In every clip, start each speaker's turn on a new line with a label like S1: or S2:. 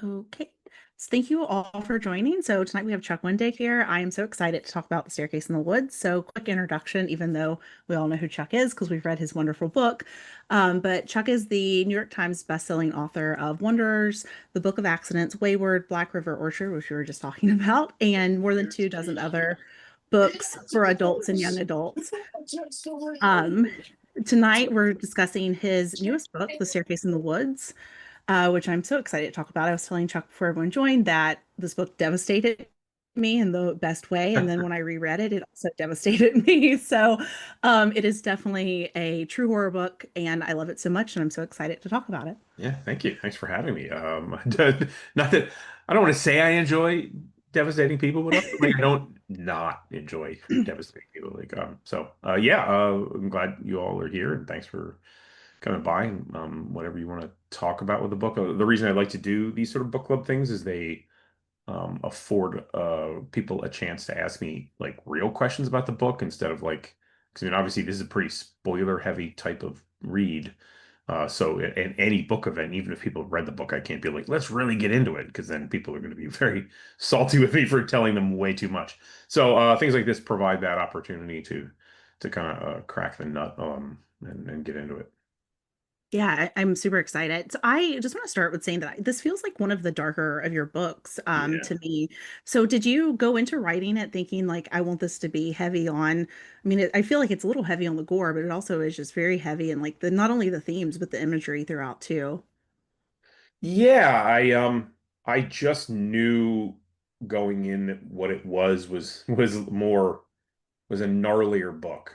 S1: Okay. So thank you all for joining. So tonight we have Chuck Wendig here. I am so excited to talk about The Staircase in the Woods. So quick introduction, even though we all know who Chuck is because we've read his wonderful book. But Chuck is the New York Times bestselling author of Wanderers, The Book of Accidents, Wayward, Black River Orchard, which we were just talking about, and more than 24 other books for adults and young adults. Um, Tonight we're discussing his newest book, The Staircase in the Woods, which I'm so excited to talk about. I was telling Chuck before everyone joined that this book devastated me in the best way. And then when I reread it, it also devastated me. So it is definitely a true horror book, and I love it so much, and I'm so excited to talk about it.
S2: Yeah, thank you. Thanks for having me. Not that I don't want to say I enjoy devastating people, but also, like I don't not enjoy devastating people. Yeah, I'm glad you all are here, and thanks for coming by and whatever you want to talk about with the book. The reason I like to do these sort of book club things is they afford people a chance to ask me like real questions about the book instead of like, because I mean, obviously this is a pretty spoiler heavy type of read. So in any book event, even if people have read the book, I can't be like, let's really get into it, because then people are going to be very salty with me for telling them way too much. So things like this provide that opportunity to kind of crack the nut and get into it.
S1: Yeah, I'm super excited. So I just want to start with saying that this feels like one of the darker of your books
S2: Yeah.
S1: to me. So did you go into writing it thinking like, I want this to be heavy on, I mean, I feel like it's a little heavy on the gore, but it also is just very heavy and like the not only the themes, but the imagery throughout too.
S2: Yeah, I just knew going in that what it was a gnarlier book.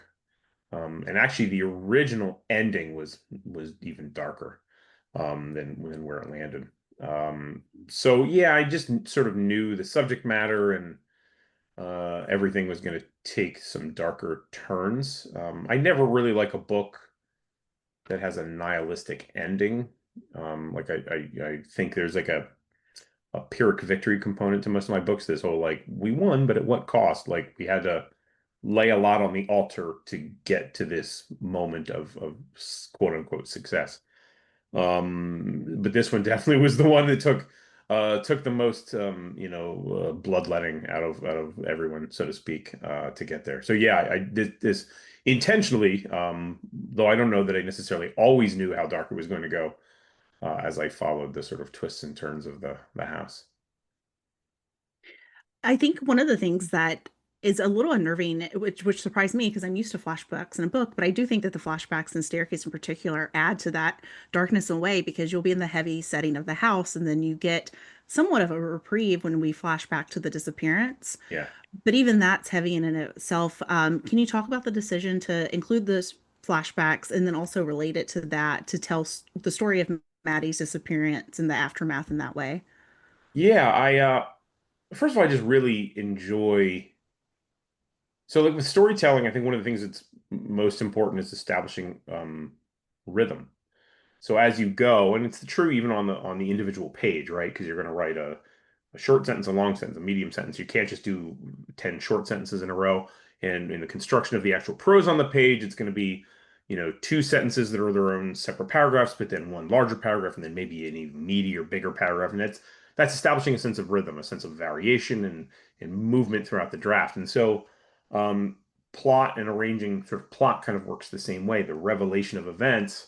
S2: And actually the original ending was even darker than where it landed. So yeah, I just sort of knew the subject matter and everything was going to take some darker turns. I never really like a book that has a nihilistic ending. I think there's like a Pyrrhic victory component to most of my books. This whole like we won, but at what cost? Like we had to lay a lot on the altar to get to this moment of quote unquote success. But this one definitely was the one that took the most bloodletting out of everyone, so to speak, to get there. So yeah, I did this intentionally, though I don't know that I necessarily always knew how dark it was going to go as I followed the sort of twists and turns of the house.
S1: I think one of the things that is a little unnerving, which surprised me because I'm used to flashbacks in a book, but I do think that the flashbacks in Staircase in particular add to that darkness in a way because you'll be in the heavy setting of the house and then you get somewhat of a reprieve when we flash back to the disappearance.
S2: Yeah.
S1: But even that's heavy in and of itself. Can you talk about the decision to include those flashbacks and then also relate it to that to tell the story of Maddie's disappearance and the aftermath in that way?
S2: Yeah, I first of all, I just really enjoy so like with storytelling, I think one of the things that's most important is establishing rhythm. So as you go, and it's true even on the individual page, right? Because you're going to write a short sentence, a long sentence, a medium sentence. You can't just do 10 short sentences in a row. And in the construction of the actual prose on the page, it's going to be, two sentences that are their own separate paragraphs, but then one larger paragraph, and then maybe an even meatier, bigger paragraph. And that's establishing a sense of rhythm, a sense of variation and movement throughout the draft. And so um, plot and arranging sort of plot kind of works the same way. The revelation of events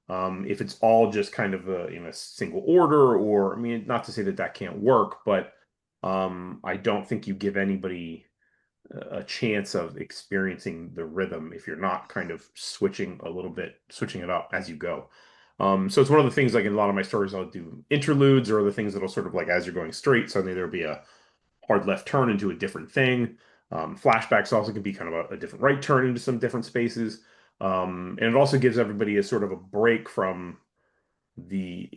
S2: if it's all just kind of in a single order, or I mean, not to say that that can't work, but I don't think you give anybody a chance of experiencing the rhythm if you're not kind of switching a little bit, switching it up as you go. So it's one of the things like in a lot of my stories, I'll do interludes or other things that'll sort of like as you're going straight, suddenly there'll be a hard left turn into a different thing. Flashbacks also can be kind of a different right turn into some different spaces. And it also gives everybody a sort of a break from the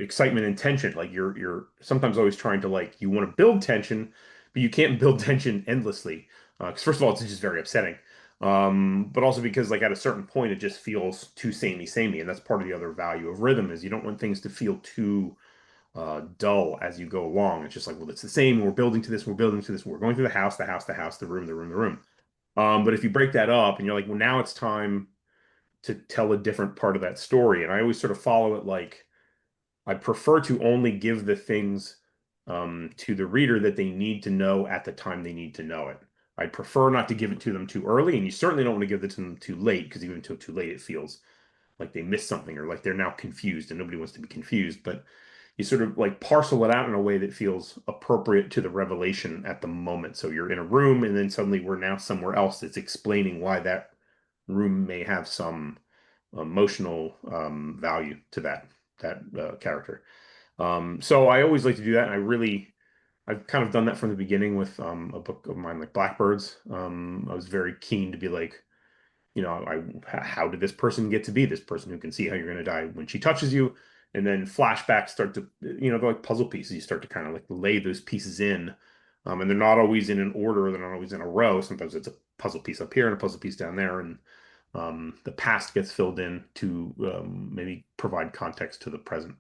S2: excitement and tension. Like you're sometimes always trying to like you want to build tension, but you can't build tension endlessly. Because first of all, it's just very upsetting. But also because like at a certain point it just feels too samey, and that's part of the other value of rhythm is you don't want things to feel too dull as you go along. It's just like, well, it's the same. We're building to this. We're building to this. We're going through the house, the room, the room, the room. But if you break that up and you're like, well, now it's time to tell a different part of that story. And I always sort of follow it like I prefer to only give the things to the reader that they need to know at the time they need to know it. I prefer not to give it to them too early, and you certainly don't want to give it to them too late because even until too late, it feels like they missed something or like they're now confused, and nobody wants to be confused. But you sort of like parcel it out in a way that feels appropriate to the revelation at the moment. So you're in a room, and then suddenly we're now somewhere else that's explaining why that room may have some emotional value to that character. So I always like to do that, and I've kind of done that from the beginning with a book of mine like Blackbirds. I was very keen to be like, how did this person get to be this person who can see how you're going to die when she touches you? And then flashbacks start to, they're like puzzle pieces. You start to kind of like lay those pieces in. And they're not always in an order. They're not always in a row. Sometimes it's a puzzle piece up here and a puzzle piece down there. And the past gets filled in to maybe provide context to the present.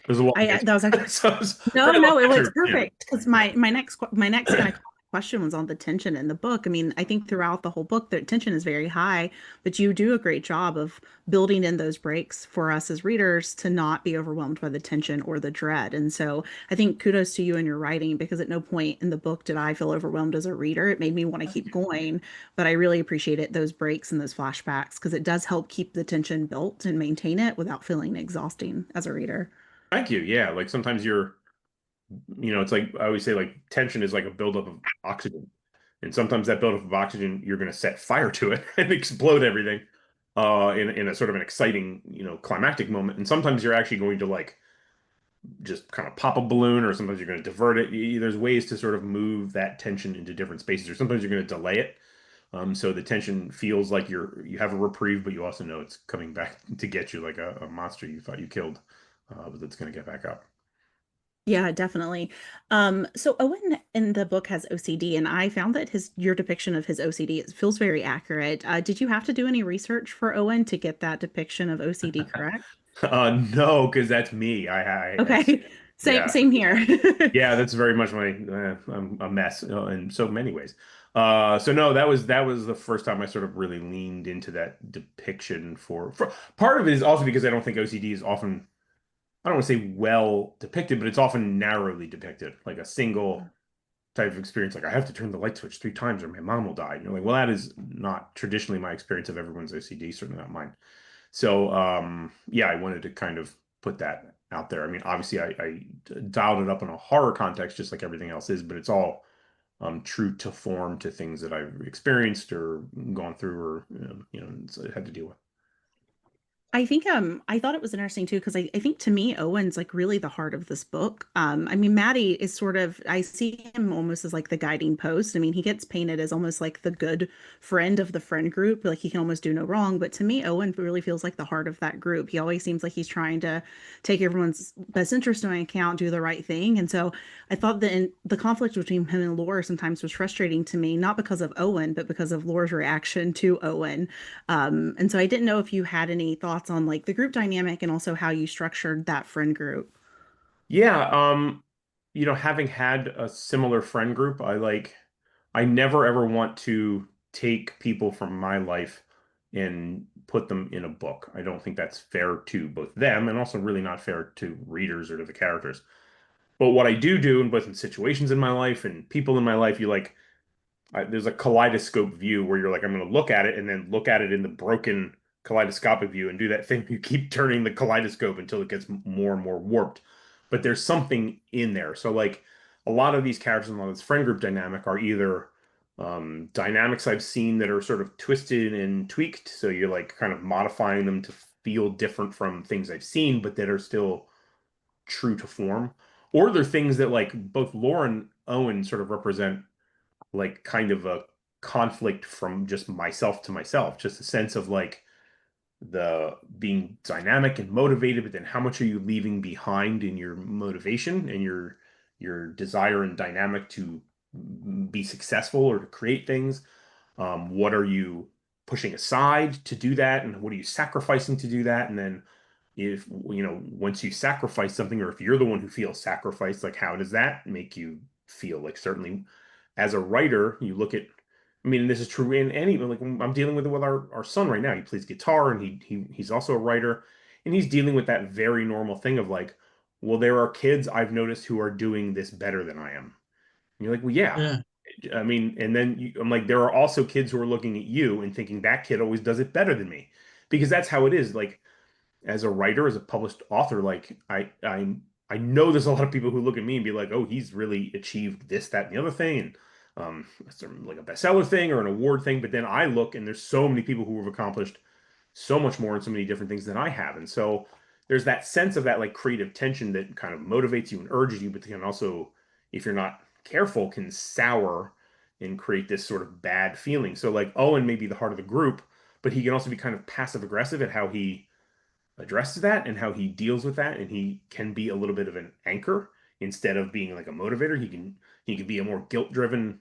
S2: There's a long answer.
S1: That was actually
S2: So it's a
S1: no,
S2: very long
S1: no, it was
S2: answer. Yeah.
S1: perfect because my next kind of question was on the tension in the book. I mean, I think throughout the whole book, the tension is very high, but you do a great job of building in those breaks for us as readers to not be overwhelmed by the tension or the dread. And so I think kudos to you in your writing because at no point in the book did I feel overwhelmed as a reader. It made me want to keep going, but I really appreciate it, those breaks and those flashbacks, because it does help keep the tension built and maintain it without feeling exhausting as a reader.
S2: Thank you. Yeah. Like sometimes it's like I always say, like tension is like a buildup of oxygen. And sometimes that buildup of oxygen, you're going to set fire to it and explode everything in a sort of an exciting, climactic moment. And sometimes you're actually going to like just kind of pop a balloon, or sometimes you're going to divert it. There's ways to sort of move that tension into different spaces, or sometimes you're going to delay it. So the tension feels like you have a reprieve, but you also know it's coming back to get you like a monster you thought you killed, but that's going to get back up.
S1: Yeah, definitely. So Owen in the book has OCD, and I found that his your depiction of his OCD feels very accurate. Did you have to do any research for Owen to get that depiction of OCD correct?
S2: No, because that's me. It's,
S1: Okay, same
S2: yeah,
S1: same here.
S2: yeah, that's very much my, I'm a mess in so many ways. So no, that was the first time I sort of really leaned into that depiction for part of it is also because I don't think OCD is often, I don't want to say well depicted, but it's often narrowly depicted, like a single type of experience, like I have to turn the light switch 3 times or my mom will die. And you're like, well, that is not traditionally my experience of everyone's OCD, certainly not mine. So yeah, I wanted to kind of put that out there. I mean, obviously I dialed it up in a horror context, just like everything else is, but it's all true to form to things that I've experienced or gone through or had to deal with.
S1: I think I thought it was interesting too because I think to me Owen's like really the heart of this book. I mean Maddie is sort of I see him almost as like the guiding post. I mean he gets painted as almost like the good friend of the friend group, like he can almost do no wrong. But to me Owen really feels like the heart of that group. He always seems like he's trying to take everyone's best interest into account, do the right thing. And so I thought that the conflict between him and Laura sometimes was frustrating to me, not because of Owen, but because of Laura's reaction to Owen. And so I didn't know if you had any thoughts on like the group dynamic and also how you structured that friend group.
S2: Yeah, having had a similar friend group, I never ever want to take people from my life and put them in a book. I don't think that's fair to both them and also really not fair to readers or to the characters. But what I do in both in situations in my life and people in my life, there's a kaleidoscope view where you're like, I'm going to look at it and then look at it in the broken kaleidoscopic view and do that thing. You keep turning the kaleidoscope until it gets more and more warped. But there's something in there. So, like, a lot of these characters in a lot of this friend group dynamic are either dynamics I've seen that are sort of twisted and tweaked. So you're like kind of modifying them to feel different from things I've seen, but that are still true to form. Or they're things that, like, both Laura and Owen sort of represent like kind of a conflict from just myself to myself, just a sense of like the being dynamic and motivated, but then how much are you leaving behind in your motivation and your desire and dynamic to be successful or to create things? What are you pushing aside to do that, and what are you sacrificing to do that? And then if once you sacrifice something, or if you're the one who feels sacrificed, like how does that make you feel? Like certainly as a writer, you look at, I mean, this is true in any, like I'm dealing with our son right now. He plays guitar and he's also a writer. And he's dealing with that very normal thing of like, well, there are kids I've noticed who are doing this better than I am. And you're like, well, yeah.
S3: Yeah.
S2: I mean, and then I'm like, there are also kids who are looking at you and thinking that kid always does it better than me, because that's how it is. Like, as a writer, as a published author, like I know there's a lot of people who look at me and be like, oh, he's really achieved this, that, and the other thing, and it's like a bestseller thing or an award thing. But then I look and there's so many people who have accomplished so much more in so many different things than I have. And so there's that sense of that like creative tension that kind of motivates you and urges you, but can also, if you're not careful, can sour and create this sort of bad feeling. So like Owen may be the heart of the group, but he can also be kind of passive aggressive at how he addresses that and how he deals with that, and he can be a little bit of an anchor instead of being like a motivator. He can be a more guilt-driven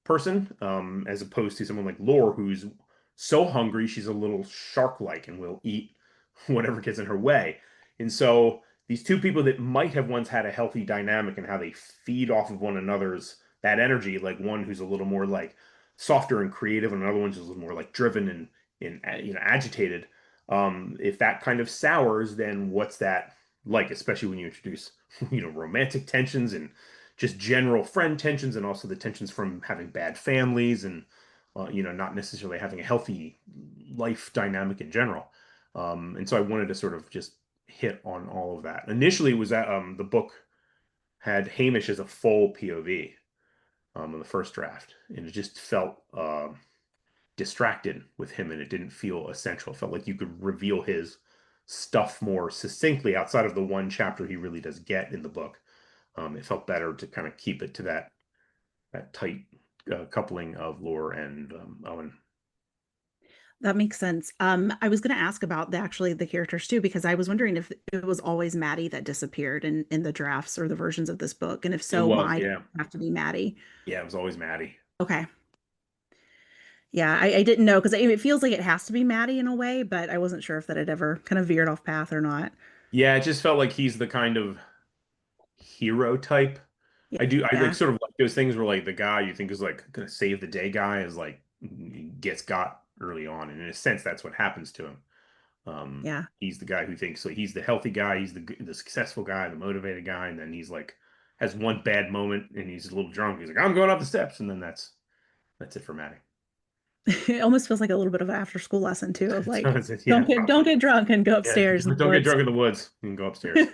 S2: person, as opposed to someone like Lore, who's so hungry she's a little shark-like and will eat whatever gets in her way. And so these two people that might have once had a healthy dynamic and how they feed off of one another's that energy, like one who's a little more like softer and creative, and another one's just a little more like driven and agitated. If that kind of sours, then what's that like? Especially when you introduce, romantic tensions and just general friend tensions, and also the tensions from having bad families and, not necessarily having a healthy life dynamic in general. And so I wanted to sort of just hit on all of that. Initially, it was that the book had Hamish as a full POV in the first draft, and it just felt distracted with him, and it didn't feel essential. It felt like you could reveal his stuff more succinctly outside of the one chapter he really does get in the book. It felt better to kind of keep it to that tight coupling of Lore and Owen.
S1: That makes sense. I was going to ask about the characters too, because I was wondering if it was always Maddie that disappeared in the drafts or the versions of this book, and if
S2: It
S1: so,
S2: was,
S1: why did
S2: yeah,
S1: it have to be Maddie?
S2: yeah. It was always Maddie.
S1: Okay. Yeah, I didn't know because it feels like it has to be Maddie in a way, but I wasn't sure if that had ever kind of veered off path or not.
S2: Yeah, it just felt like he's the kind of hero type. I like
S1: Yeah,
S2: sort of like those things where like the guy you think is like gonna save the day guy is like gets got early on, and in a sense that's what happens to him.
S1: yeah.
S2: He's the guy who thinks so he's the healthy guy, he's the successful guy, the motivated guy, and then he's like has one bad moment and he's a little drunk. He's like, I'm going up the steps, and then that's it for Maddie.
S1: It almost feels like a little bit of an after school lesson too, of
S2: So
S1: like,
S2: yeah,
S1: don't
S2: probably.
S1: get drunk and go
S2: Yeah,
S1: upstairs in the
S2: don't get
S1: woods.
S2: drunk in the woods. You can go upstairs.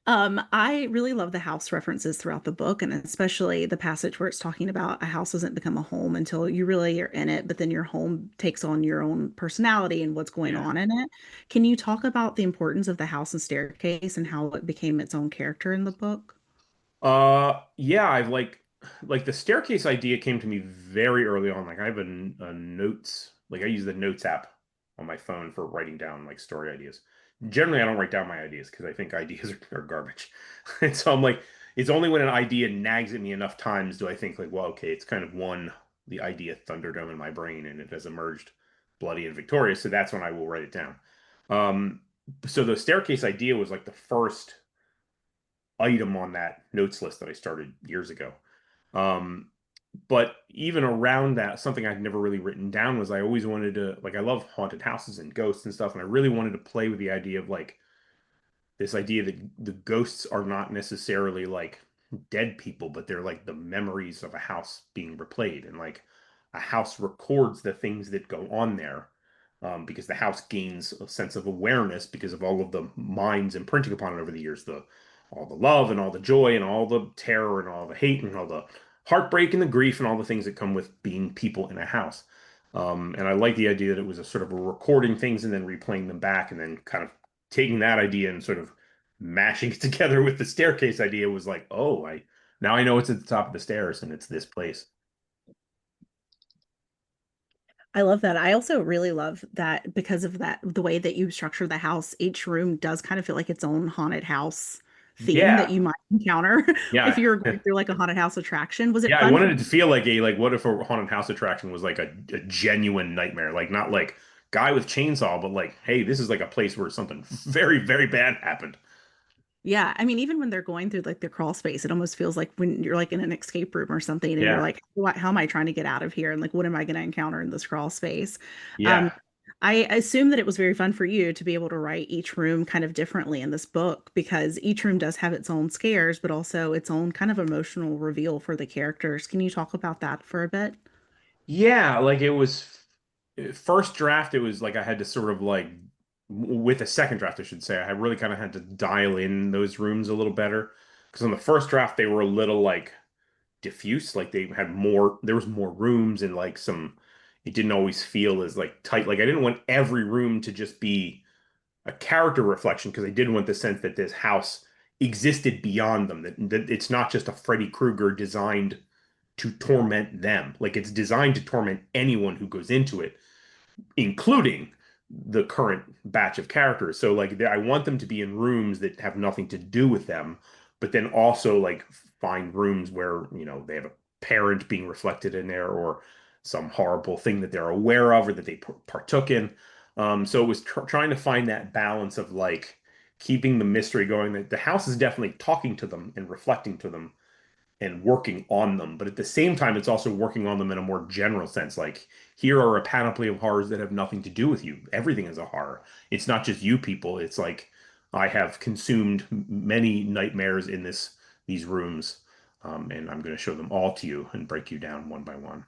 S1: I really love the house references throughout the book, and especially the passage where it's talking about a house doesn't become a home until you really are in it, but then your home takes on your own personality and what's going
S2: Yeah.
S1: on in it. Can you talk about the importance of the house and staircase and how it became its own character in the book?
S2: Yeah, I've like the staircase idea came to me very early on. Like I have a notes, like I use the notes app on my phone for writing down like story ideas. Generally, I don't write down my ideas because I think ideas are garbage. And so I'm like, it's only when an idea nags at me enough times do I think like, well, okay, it's kind of won the idea Thunderdome in my brain and it has emerged bloody and victorious. So that's when I will write it down. Um, so the staircase idea was like the first item on that notes list that I started years ago. Um, but even around that, something I'd never really written down was I always wanted to, like, I love haunted houses and ghosts and stuff, and I really wanted to play with the idea of like this idea that the ghosts are not necessarily like dead people, but they're like the memories of a house being replayed, and like a house records the things that go on there, because the house gains a sense of awareness because of all of the minds imprinting upon it over the years, the all the love and all the joy and all the terror and all the hate and all the heartbreak and the grief and all the things that come with being people in a house. And I like the idea that it was a sort of a recording things and then replaying them back and then kind of taking that idea and sort of mashing it together with the staircase idea was like, oh, I now I know it's at the top of the stairs and it's this place.
S1: I love that. I also really love that because of that, the way that you structure the house, each room does kind of feel like its own haunted house theme that
S2: Yeah,
S1: you might encounter if
S2: yeah,
S1: you're going through like a haunted house attraction. Was it
S2: yeah. I
S1: fun for
S2: wanted it to feel like a like what if a haunted house attraction was like a genuine nightmare, like not like guy with chainsaw, but like, hey, this is like a place where something very, very bad happened.
S1: Yeah, I mean, even when they're going through like the crawl space, it almost feels like when you're like in an escape room or something, and you're
S2: Yeah,
S1: like, how am I trying to get out of here? And like, what am I going to encounter in this crawl space? Um,
S2: yeah.
S1: I assume that it was very fun for you to be able to write each room kind of differently in this book because each room does have its own scares, but also its own kind of emotional reveal for the characters. Can you talk about that for a bit?
S2: Yeah, like it was first draft, it was like I had to sort of like with a second draft, I should say, I really kind of had to dial in those rooms a little better. Because on the first draft, they were a little like diffuse, like they had more, there was more rooms and like some, it didn't always feel as like tight. Like I didn't want every room to just be a character reflection because I did want the sense that this house existed beyond them, that it's not just a Freddy Krueger designed to torment them. Like it's designed to torment anyone who goes into it, including the current batch of characters. So like I want them to be in rooms that have nothing to do with them, but then also like find rooms where, they have a parent being reflected in there or some horrible thing that they're aware of or that they partook in. So it was trying to find that balance of like keeping the mystery going, that the house is definitely talking to them and reflecting to them and working on them. But at the same time, it's also working on them in a more general sense. Like, here are a panoply of horrors that have nothing to do with you. Everything is a horror. It's not just you people. It's like I have consumed many nightmares in these rooms, and I'm going to show them all to you and break you down one by one.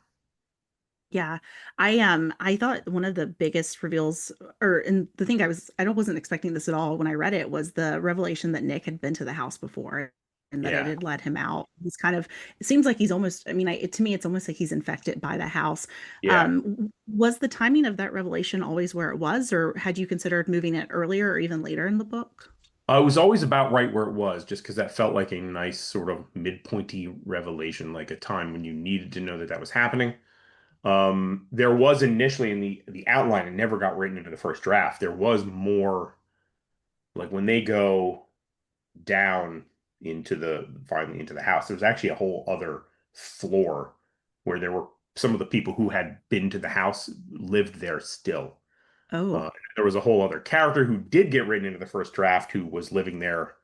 S1: Yeah. I thought one of the biggest reveals or and the thing I wasn't expecting this at all when I read it was the revelation that Nick had been to the house before and that it
S2: Yeah.
S1: had let him out. He's kind of it seems like he's almost I mean to me it's almost like he's infected by the house.
S2: Yeah.
S1: Was the timing of that revelation always where it was or had you considered moving it earlier or even later in the book?
S2: It was always about right where it was, just because that felt like a nice sort of mid-pointy revelation, like a time when you needed to know that that was happening. There was initially in the outline, it never got written into the first draft. There was more like when they go down into the finally into the house, there was actually a whole other floor where there were some of the people who had been to the house lived there still.
S1: Oh.
S2: There was a whole other character who did get written into the first draft who was living there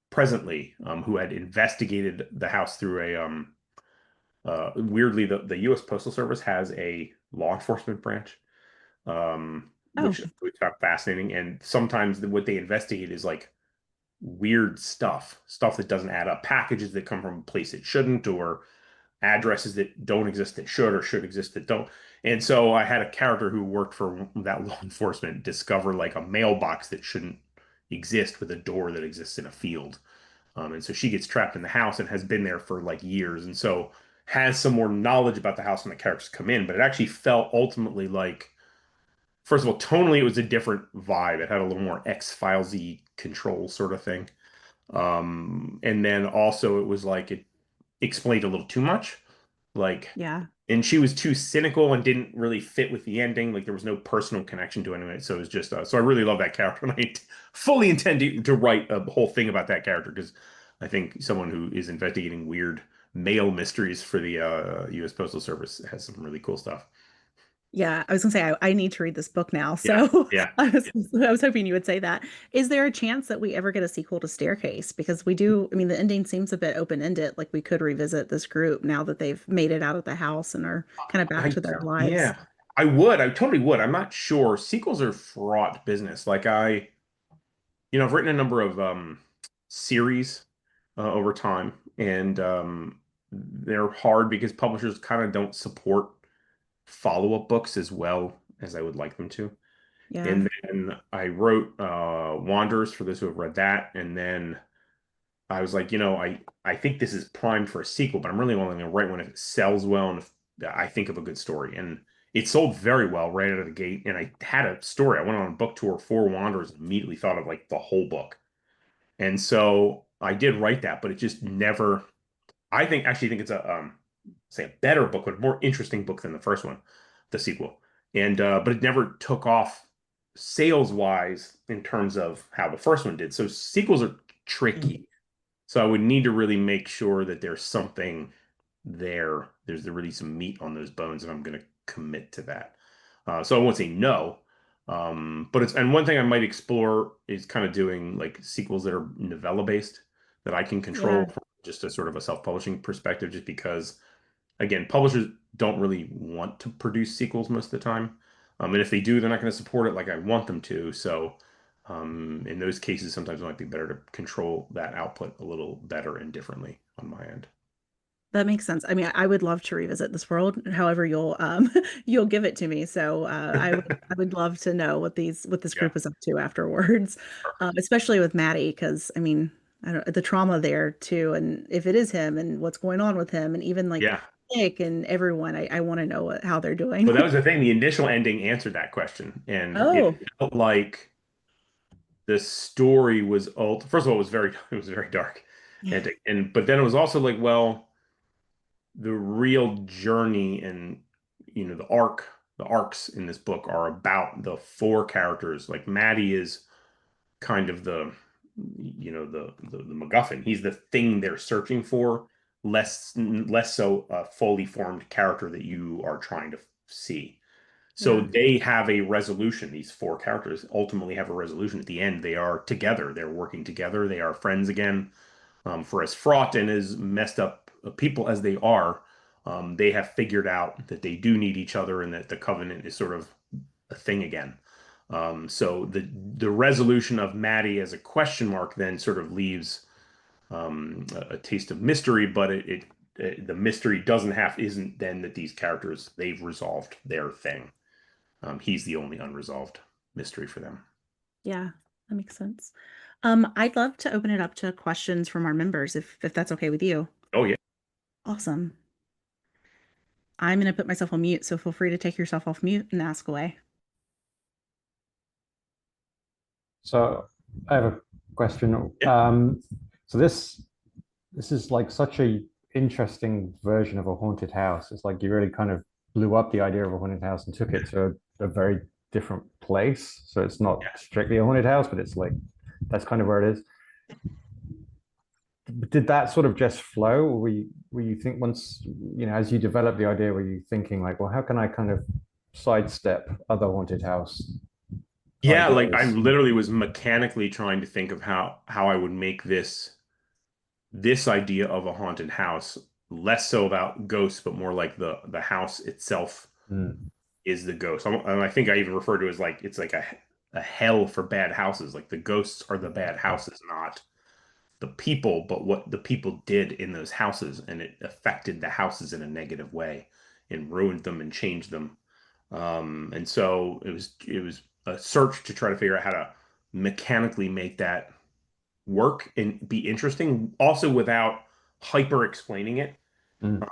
S2: presently, who had investigated the house through a weirdly the U.S. Postal Service has a law enforcement branch,
S1: Oh.
S2: which is kind of fascinating. And sometimes what they investigate is like weird stuff that doesn't add up, packages that come from a place it shouldn't, or addresses that don't exist that should, or should exist that don't. And so I had a character who worked for that law enforcement discover like a mailbox that shouldn't exist with a door that exists in a field. And so she gets trapped in the house and has been there for like years. And so has some more knowledge about the house when the characters come in. But it actually felt ultimately like, first of all, tonally, it was a different vibe. It had a little more X-Filesy control sort of thing. And then also it was like it explained a little too much. Like,
S1: Yeah.
S2: and she was too cynical and didn't really fit with the ending. Like there was no personal connection to anyone. So it was just so I really love that character, and fully intend to write a whole thing about that character because I think someone who is investigating weird mail mysteries for the U.S. Postal Service has some really cool stuff.
S1: Yeah, I was gonna say I need to read this book now.
S2: Yeah,
S1: So
S2: yeah.
S1: I was hoping you would say that. Is there a chance that we ever get a sequel to Staircase? Because we do, I mean, the ending seems a bit open-ended, like we could revisit this group now that they've made it out of the house and are kind of back
S2: I
S1: to their lives.
S2: yeah. I would. I totally would. I'm not sure. Sequels are fraught business. Like I've written a number of series over time, and they're hard because publishers kind of don't support follow-up books as well as I would like them to.
S1: Yeah.
S2: And then I wrote Wanderers for those who have read that, and then I was like, I think this is primed for a sequel, but I'm really only going to write one if it sells well and if I think of a good story. And it sold very well right out of the gate. And I had a story. I went on a book tour for Wanderers and immediately thought of like the whole book. And so I did write that, but it just never. I think actually think it's a say a better book, but a more interesting book than the first one, the sequel. And but it never took off sales wise in terms of how the first one did. So sequels are tricky. So I would need to really make sure that there's something there. There's really some meat on those bones, and I'm going to commit to that. So I won't say no, but it's and one thing I might explore is kind of doing like sequels that are novella based that I can control
S1: Yeah.
S2: from just a sort of a self-publishing perspective, just because again, publishers don't really want to produce sequels most of the time. And if they do, they're not going to support it like I want them to. So in those cases, sometimes it might be better to control that output a little better and differently on my end.
S1: That makes sense. I mean, I would love to revisit this world, however you'll you'll give it to me. So I would love to know what this
S2: Yeah.
S1: group is up to afterwards, especially with Maddie, because I mean, I don't, the trauma there too, and if it is him and what's going on with him, and even like
S2: Yeah.
S1: Nick and everyone, I want to know how they're
S2: Well, that
S1: doing.
S2: was the thing. The initial ending answered that question, and it
S1: Oh,
S2: felt like the story was old. First of all, it was very dark, and but then it was also like, well, the real journey and the arcs in this book are about the four characters. Like Maddie is kind of the MacGuffin. He's the thing they're searching for, less so a fully formed character that you are trying to see. So
S1: yeah,
S2: they have a resolution. These four characters ultimately have a resolution at the end. They are together. They're working together. They are friends again. For as fraught and as messed up people as they are, they have figured out that they do need each other and that the covenant is sort of a thing again. So the resolution of Maddie as a question mark then sort of leaves a taste of mystery, but the mystery doesn't have isn't then that these characters they've resolved their thing. He's the only unresolved mystery for them.
S1: yeah, that makes sense. I'd love to open it up to questions from our members if that's okay with you.
S2: Oh yeah.
S1: Awesome. I'm going to put myself on mute, so feel free to take yourself off mute and ask away.
S3: So I have a question.
S2: Yeah.
S3: So this is like such a interesting version of a haunted house. It's like you really kind of blew up the idea of a haunted house and took it to a very different place. So it's not
S2: Yeah.
S3: strictly a haunted house, but it's like that's kind of where it is. Did that sort of just flow? Or were you think once, as you developed the idea, were you thinking like, well, how can I kind of sidestep other haunted house
S2: Yeah, like I
S3: ideas?
S2: literally was mechanically trying to think of how I would make this idea of a haunted house less so about ghosts, but more like the house itself
S3: Mm,
S2: is the ghost. And I think I even refer to it as like it's like a hell for bad houses. Like the ghosts are the bad houses, not the people, but what the people did in those houses, and it affected the houses in a negative way and ruined them and changed them. And so it was a search to try to figure out how to mechanically make that work and be interesting, also without hyper explaining it.
S3: mm,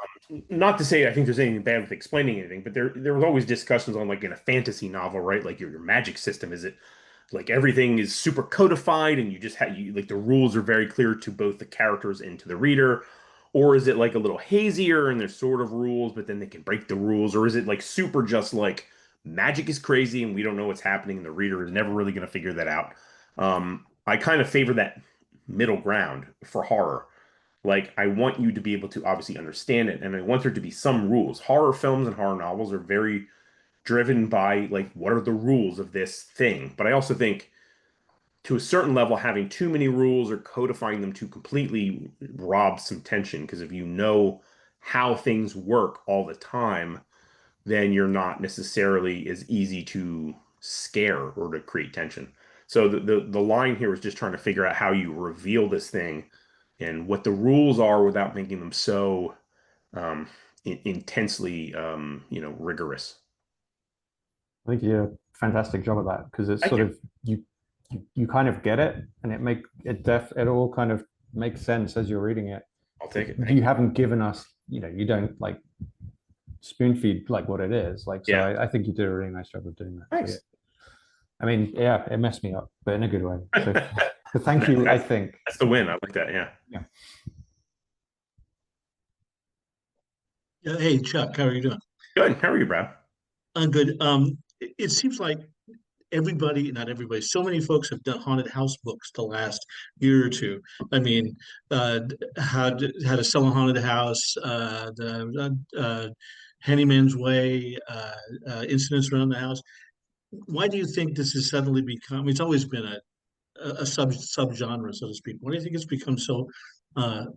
S2: Not to say I think there's anything bad with explaining anything, but there was always discussions on like in a fantasy novel, right? Like your magic system, is it like everything is super codified and you just have you like the rules are very clear to both the characters and to the reader? Or is it like a little hazier and there's sort of rules, but then they can break the rules? Or is it like super just like magic is crazy and we don't know what's happening and the reader is never really going to figure that out? I kind of favor that middle ground for horror. Like, I want you to be able to obviously understand it, and I want there to be some rules. Horror films and horror novels are very driven by, like, what are the rules of this thing? But I also think, to a certain level, having too many rules or codifying them too completely robs some tension, because if you know how things work all the time, then you're not necessarily as easy to scare or to create tension. So the line here is just trying to figure out how you reveal this thing and what the rules are without making them so um, intensely rigorous.
S3: I think you did a fantastic job of that because it's
S2: Thank
S3: sort
S2: you.
S3: of you kind of get it and it all kind of makes sense as you're reading it.
S2: I'll
S3: But
S2: take it.
S3: you
S2: Thank you.
S3: haven't given us, you don't like spoon feed like what it is. Like so
S2: Yeah.
S3: I think you did a really nice job of doing that. So yeah.
S2: Thanks.
S3: I mean, yeah, it messed me up, but in a good way. So,
S2: That-
S3: so thank you, I
S2: that's
S3: think.
S2: that's the win. I like that. Yeah.
S3: Yeah.
S4: Yeah, hey Chuck, how are you doing?
S2: Good. How are you, Brad?
S4: I'm good. It seems like everybody, not everybody, so many folks have done haunted house books the last year or two. I mean, how to sell a haunted house, the Handyman's Way, incidents around the house. Why do you think this has suddenly become? It's always been a subgenre, so to speak. Why do you think it's become so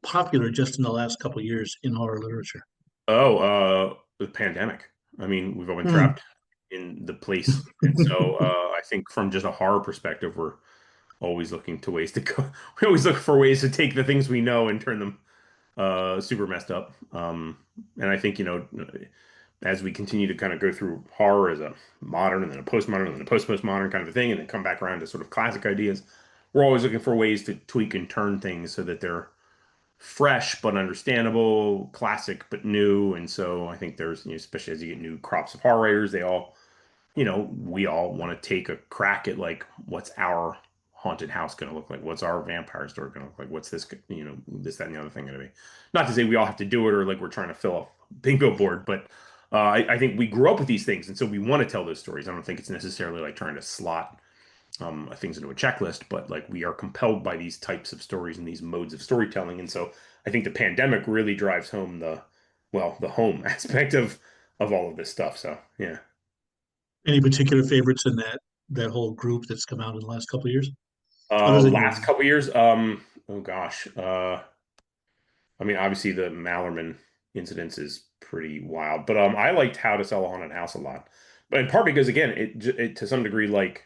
S4: popular just in the last couple of years in horror literature?
S2: Oh, the pandemic. I mean, we've all been
S4: Hmm.
S2: trapped in the place. And so I think from just a horror perspective, we're always looking to ways to go. We always look for ways to take the things we know and turn them super messed up. And I think, as we continue to kind of go through horror as a modern and then a postmodern and then a post-postmodern kind of a thing, and then come back around to sort of classic ideas, we're always looking for ways to tweak and turn things so that they're fresh but understandable, classic but new. And so I think there's, especially as you get new crops of horror writers, they all, we all want to take a crack at like, what's our haunted house going to look like? What's our vampire story going to look like? What's this, this, that, and the other thing going to be? Not to say we all have to do it or like we're trying to fill a bingo board, but I think we grew up with these things. And so we want to tell those stories. I don't think it's necessarily like trying to slot things into a checklist, but like we are compelled by these types of stories and these modes of storytelling. And so I think the pandemic really drives home the home aspect of all of this stuff. So yeah.
S4: Any particular favorites in that whole group that's come out in the last couple of years, other than your
S2: Last couple years, oh gosh, I mean, obviously the Mallerman incidents is pretty wild, but I liked How to Sell a Haunted House a lot, but in part because again, it to some degree like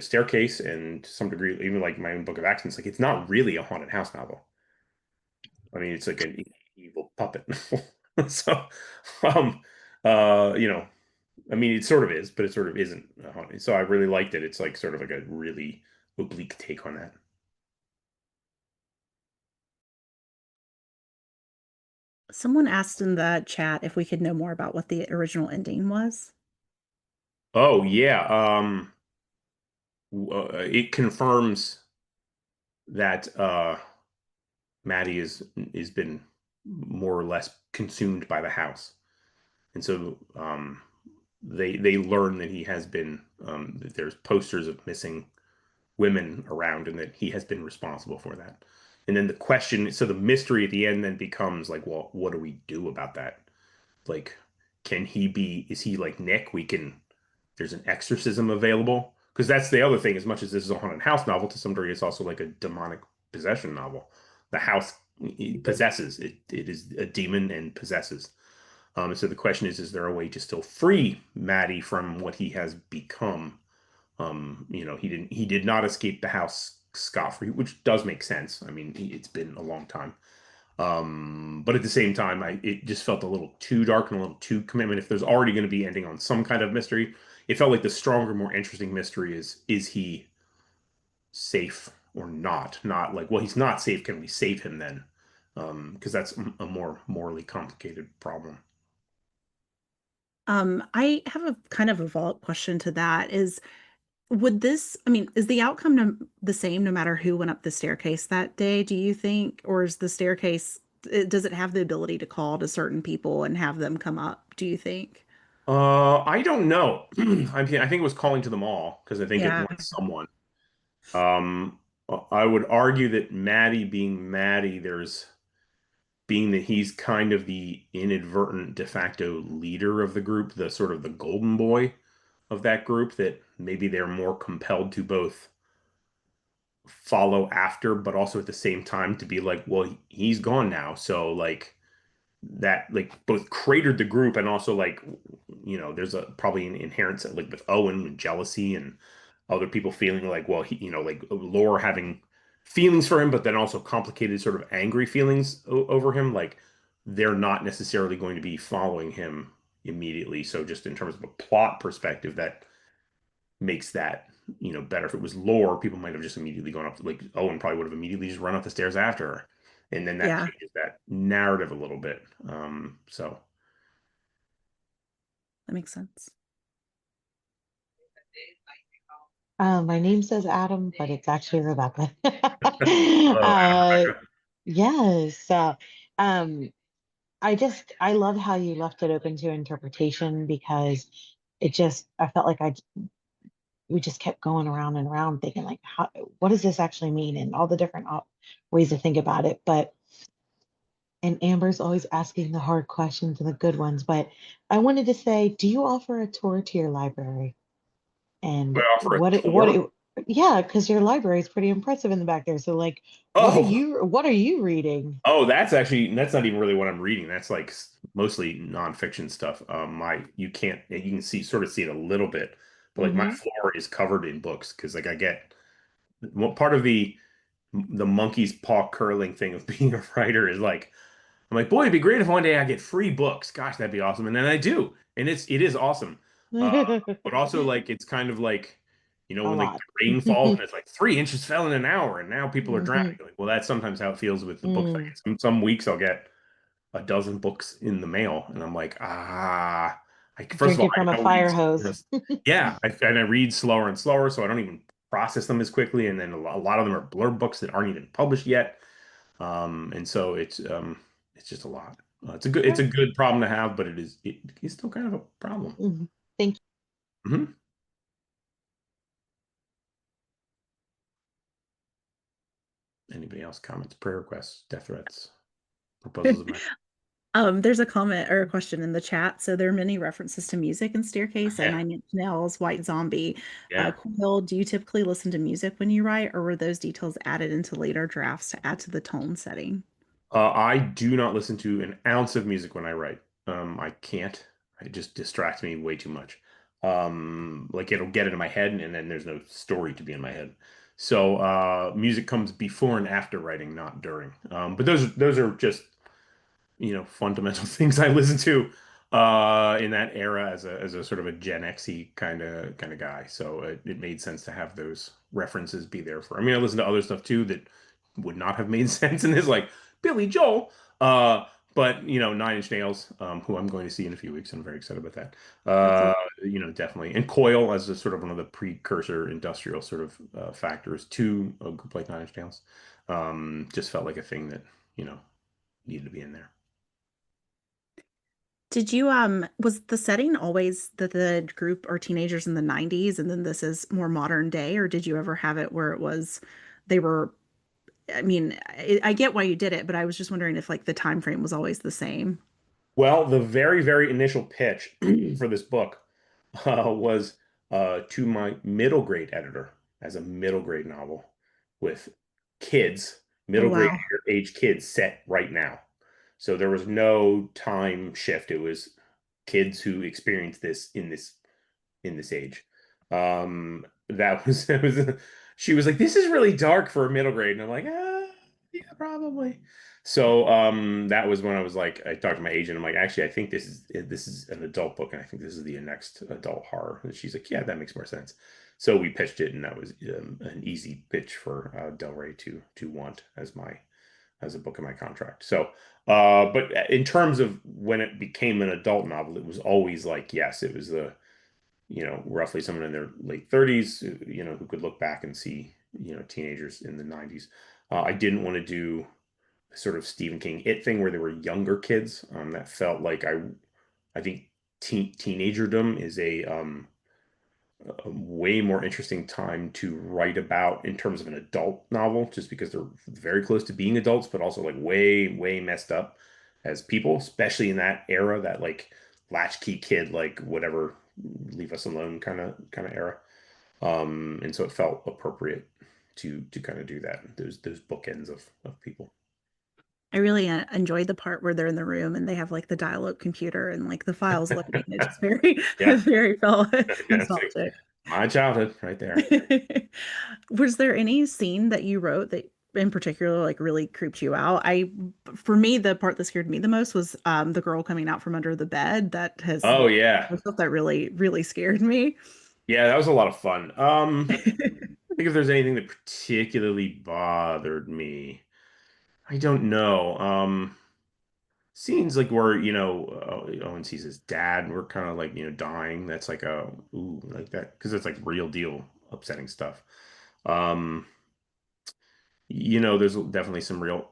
S2: Staircase, and to some degree even like my own Book of Accidents, like it's not really a haunted house novel. I mean, it's like an evil puppet. So, um, you know, I mean, it sort of is, but it sort of isn't haunted. So I really liked it. It's like sort of like a really oblique take on that.
S1: Someone asked in the chat if we could know more about what the original ending was.
S2: Oh yeah, it confirms that Maddie is been more or less consumed by the house, and so they learn that he has been that there's posters of missing women around, and that he has been responsible for that. And then the question, so the mystery at the end then becomes like, well, what do we do about that? Like, is he like Nick? There's an exorcism available. Because that's the other thing, as much as this is a haunted house novel, to some degree, it's also like a demonic possession novel. The house possesses, it is a demon and possesses. So the question is there a way to still free Maddie from what he has become? He did not escape the house scot-free, which does make sense. I mean, it's been a long time. But at the same time, it just felt a little too dark and a little too commitment. If there's already going to be ending on some kind of mystery, it felt like the stronger, more interesting mystery is he safe or not? Not like, well, he's not safe. Can we save him then? Because that's a more morally complicated problem.
S1: I have a kind of a follow-up question to that is, I mean, is the outcome the same no matter who went up the staircase that day, do you think? Or is the staircase, does it have the ability to call to certain people and have them come up, do you think?
S2: I don't know. I think it was calling to them all because I think it
S1: Yeah.
S2: went someone. Um, I would argue that Maddie being Maddie, there's being that he's kind of the inadvertent de facto leader of the group, the sort of the golden boy of that group, that maybe they're more compelled to both follow after, but also at the same time to be like, well, he's gone now. So like that, like both cratered the group and also like, there's a probably an inherent like with Owen with jealousy and other people feeling like, well, like Laura having feelings for him, but then also complicated sort of angry feelings over him. Like they're not necessarily going to be following him immediately. So just in terms of a plot perspective, that makes that, better. If it was Laura, people might have just immediately gone up, like Owen probably would have immediately just run up the stairs after her. And then that
S1: Yeah,
S2: changes that narrative a little bit. So
S1: that makes sense.
S5: My name says Adam, but it's actually Rebecca.
S2: hello, Adam,
S5: Uh,
S2: Rebecca.
S5: yes. Um, I love how you left it open to interpretation because I felt like we just kept going around and around thinking like, what does this actually mean? And all the different ways to think about it. And Amber's always asking the hard questions and the good ones. But I wanted to say, do you offer a tour to your library?
S2: I
S5: And
S2: offer a tour.
S5: Yeah, because your library is pretty impressive in the back there. So like,
S2: Oh,
S5: what are you reading?
S2: oh, that's not even really what I'm reading. That's like mostly nonfiction stuff. My you can't you can see sort of see it a little bit, but like my
S5: Hmm.
S2: floor is covered in books because like I get what part of the monkey's paw curling thing of being a writer is like I'm like, boy, it'd be great if one day I get free books. Gosh, that'd be awesome. And then I do, and it is awesome. Uh, but also like it's kind of like,
S5: A
S2: when like
S5: lot.
S2: the rain falls and it's like 3 inches fell in an hour, and now people are drowning.
S5: Hmm.
S2: Like, well, that's sometimes how it feels with the books I
S5: Mm.
S2: get. Some weeks I'll get a dozen books in the mail, and I'm like, first of all,
S5: Drinking from a
S2: I don't read
S5: fire
S2: slower.
S5: hose.
S2: Yeah, and I read slower and slower, so I don't even process them as quickly. And then a lot of them are blurb books that aren't even published yet. And so it's just a lot. It's
S5: Yeah.
S2: a good problem to have, but it's still kind of a problem.
S5: Mhm. Thank
S2: Hmm. Anybody else? Comments, prayer requests, death threats, proposals of marriage?
S1: There's a comment or a question in the chat. So there are many references to music in Staircase and
S2: Yeah,
S1: Nine Inch Nails, White Zombie.
S2: yeah.
S1: Quill, do you typically listen to music when you write, or were those details added into later drafts to add to the tone setting?
S2: I do not listen to an ounce of music when I write. I can't. It just distracts me way too much. Like it'll get into my head, and then there's no story to be in my head. So music comes before and after writing, not during. But those are just fundamental things I listen to in that era as a sort of a Gen Xy kind of guy. So it made sense to have those references be there for. I mean, I listen to other stuff too that would not have made sense in this, like Billy Joel. But Nine Inch Nails, who I'm going to see in a few weeks, I'm very excited about that.
S1: That's
S2: Uh,
S1: all.
S2: Definitely, and Coil as a sort of one of the precursor industrial sort of factors to a group like Nine Inch Nails. Just felt like a thing that you know needed to be in there.
S1: Did you was the setting always that the group are teenagers in the 90s and then this is more modern day, or did you ever have it where it was they were I mean, I get why you did it, but I was just wondering if like the time frame was always the same.
S2: Well, the very, very initial pitch for this book was to my middle grade editor as a middle grade novel with kids,
S1: Oh
S2: middle grade
S1: wow.
S2: age kids set right now. So there was no time shift. It was kids who experienced this in this age. That was, it was she was like, "This is really dark for a middle grade," and I'm like, yeah, probably." So that was when I was like, I talked to my agent. I'm like, actually, I think this is an adult book, and I think this is the next adult horror. And she's like, yeah, that makes more sense. So we pitched it, and that was an easy pitch for Del Rey to want as a book in my contract. So, but in terms of when it became an adult novel, it was always like, yes, it was the roughly someone in their late 30s, who could look back and see, teenagers in the 90s. I didn't want to do a sort of Stephen King It thing where they were younger kids. That felt like I think teenagerdom is a way more interesting time to write about in terms of an adult novel, just because they're very close to being adults, but also like way, way messed up as people, especially in that era, that like latchkey kid, like whatever, leave us alone kind of era. And so it felt appropriate to kind of do that, those bookends of people.
S1: I really enjoyed the part where they're in the room and they have like the dial-up computer and like the files loading. It just very,
S2: Yeah,
S1: very felt
S2: yeah, it's like
S1: nostalgic.
S2: my childhood right there.
S1: Was there any scene that you wrote that in particular like really creeped you out? For me, the part that scared me the most was the girl coming out from under the bed. That has
S2: Oh yeah.
S1: I felt that really, really scared me.
S2: Yeah, that was a lot of fun. I think if there's anything that particularly bothered me, I don't know. Scenes like where, Owen sees his dad, we're kind of like, dying. That's like a ooh, like that, because it's like real deal upsetting stuff. Um, there's definitely some real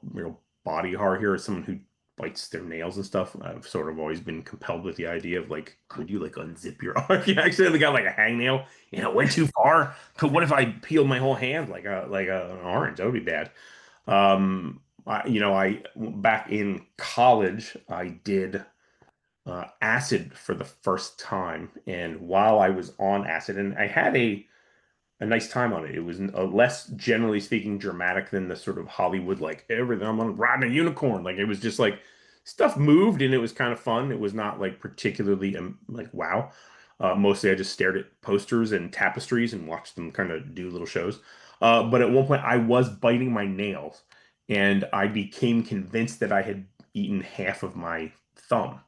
S2: body horror here. Someone who bites their nails and stuff. I've sort of always been compelled with the idea of like, could you like unzip your arm? If you accidentally got like a hangnail, went too far. What if I peeled my whole hand an orange? That would be bad. I back in college, I did acid for the first time, and while I was on acid, and I had a nice time on it. It was less, generally speaking, dramatic than the sort of Hollywood, like everything, I'm on riding a unicorn. Like it was just like stuff moved and it was kind of fun. It was not like particularly like wow. Mostly I just stared at posters and tapestries and watched them kind of do little shows. But at one point I was biting my nails and I became convinced that I had eaten half of my thumb.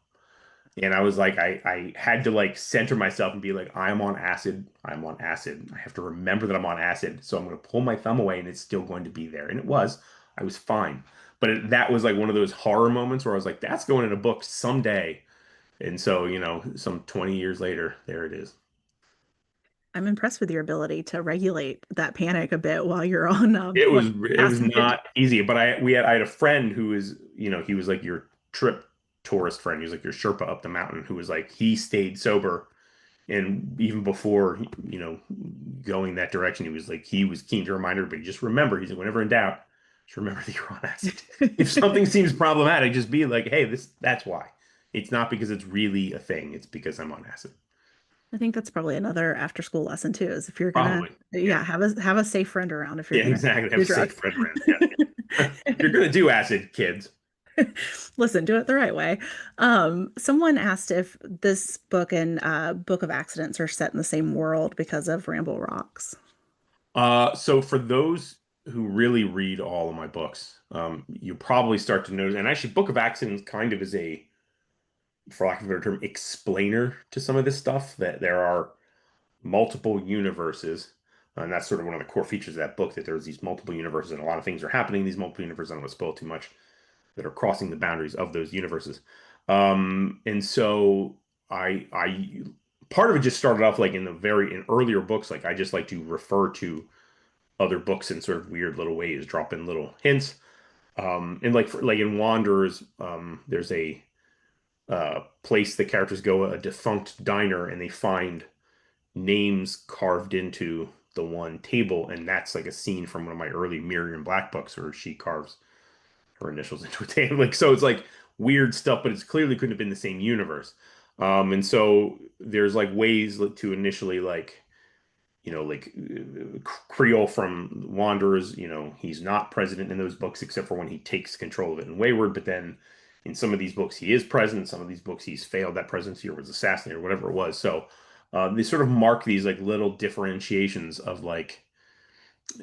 S2: And I was like, I had to like center myself and be like, I'm on acid. I'm on acid. I have to remember that I'm on acid. So I'm going to pull my thumb away and it's still going to be there. And it was. I was fine. But that was like one of those horror moments where I was like, that's going in a book someday. And so, some 20 years later, there it is.
S1: I'm impressed with your ability to regulate that panic a bit while you're on
S2: It
S1: while
S2: was
S1: you're
S2: it was
S1: acid.
S2: not easy, but I had a friend who was, he was like your trip tourist friend. He was like your Sherpa up the mountain who was like he stayed sober. And even before, going that direction, he was keen to remind everybody, just remember, he's like, whenever in doubt, just remember that you're on acid. If something seems problematic, just be like, hey, that's why. It's not because it's really a thing. It's because I'm on acid.
S1: I think that's probably another after school lesson too, is if you're gonna,
S2: Probably.
S1: yeah,
S2: Yeah.
S1: have a safe friend around if you're
S2: Yeah,
S1: gonna
S2: exactly. Have
S1: do
S2: a safe
S1: drugs.
S2: friend around. Yeah, yeah. If you're gonna do acid, kids.
S1: Listen, do it the right way. Someone asked if this book and Book of Accidents are set in the same world because of Ramble Rocks.
S2: So for those who really read all of my books, you probably start to notice, and actually, Book of Accidents kind of is a, for lack of a better term, explainer to some of this stuff, that there are multiple universes. And that's sort of one of the core features of that book, that there's these multiple universes and a lot of things are happening in these multiple universes. I don't want to spoil too much, that are crossing the boundaries of those universes. And so I part of it just started off like in earlier books, like I just like to refer to other books in sort of weird little ways, drop in little hints. And like in Wanderers, there's a place the characters go, a defunct diner, and they find names carved into the one table, and that's like a scene from one of my early Miriam Black books where she carves her initials into a table. Like so, it's like weird stuff, but it's clearly couldn't have been the same universe. And so there's like ways to initially like like Creole from Wanderers, he's not president in those books except for when he takes control of it in Wayward. But then in some of these books, he is president. Some of these books, he's failed that presidency or was assassinated or whatever it was. So they sort of mark these like little differentiations of like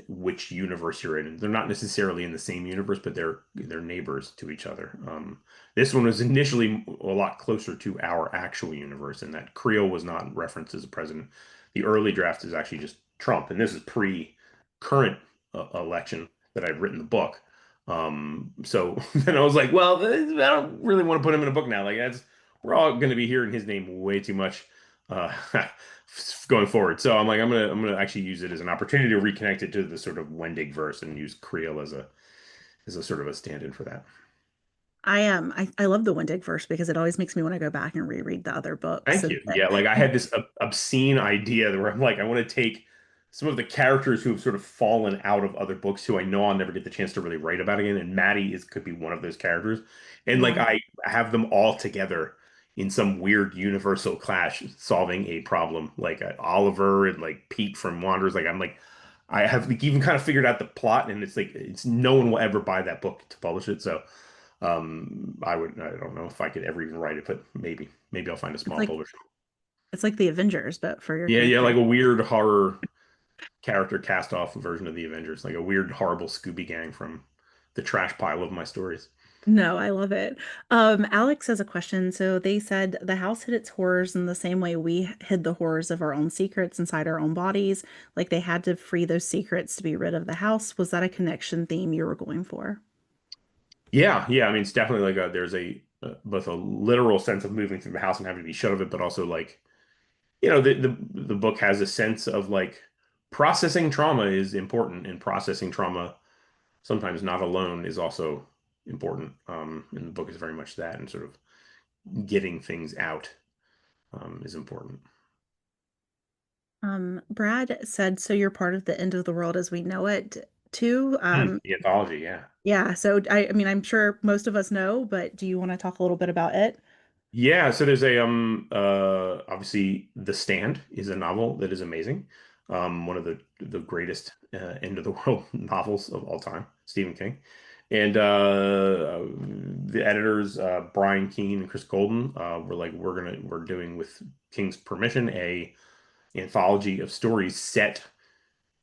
S2: which universe you're in. They're not necessarily in the same universe, but they're neighbors to each other. This one was initially a lot closer to our actual universe, and that Creel was not referenced as a president. The early draft is actually just Trump, and this is pre-current election that I've written the book. So then I was like, well, I don't really want to put him in a book now. Like that's we're all going to be hearing his name way too much. Uh, going forward. So I'm like, I'm gonna actually use it as an opportunity to reconnect it to the sort of Wendig verse and use Creel as a sort of a stand-in for that.
S1: I love the Wendig verse because it always makes me want to go back and reread the other books
S2: Thank
S1: and
S2: you. Yeah, like I had this obscene idea where I'm like, I want to take some of the characters who have sort of fallen out of other books who I know I'll never get the chance to really write about again, and Maddie is could be one of those characters, and like
S1: yeah.
S2: I have them all together in some weird universal clash solving a problem, like Oliver and like Pete from Wanderers. Like I'm like, I have like, even kind of figured out the plot, and it's like it's no one will ever buy that book to publish it. So I don't know if I could ever even write it, but maybe I'll find a
S1: It's
S2: small
S1: like
S2: publisher.
S1: it's like the Avengers, but for your
S2: Yeah, yeah,
S1: character.
S2: like a weird horror character cast off version of the Avengers, like a weird, horrible Scooby Gang from the trash pile of my stories.
S1: No, I love it. Alex has a question. So they said the house hid its horrors in the same way we hid the horrors of our own secrets inside our own bodies. Like they had to free those secrets to be rid of the house. Was that a connection theme you were going for?
S2: Yeah, yeah. I mean, it's definitely like there's both a literal sense of moving through the house and having to be shut of it, but also like the book has a sense of like processing trauma is important, and processing trauma sometimes not alone is also important. And the book is very much that, and sort of getting things out is important.
S1: Brad said, so you're part of the end of the world as we know it too.
S2: The anthology, yeah.
S1: Yeah, so I mean, I'm sure most of us know, but do you want to talk a little bit about it?
S2: Yeah, so there's a obviously The Stand is a novel that is amazing. one of the greatest end of the world novels of all time, Stephen King. And the editors, Brian Keene and Chris Golden, were like, we're doing, with King's permission, a anthology of stories set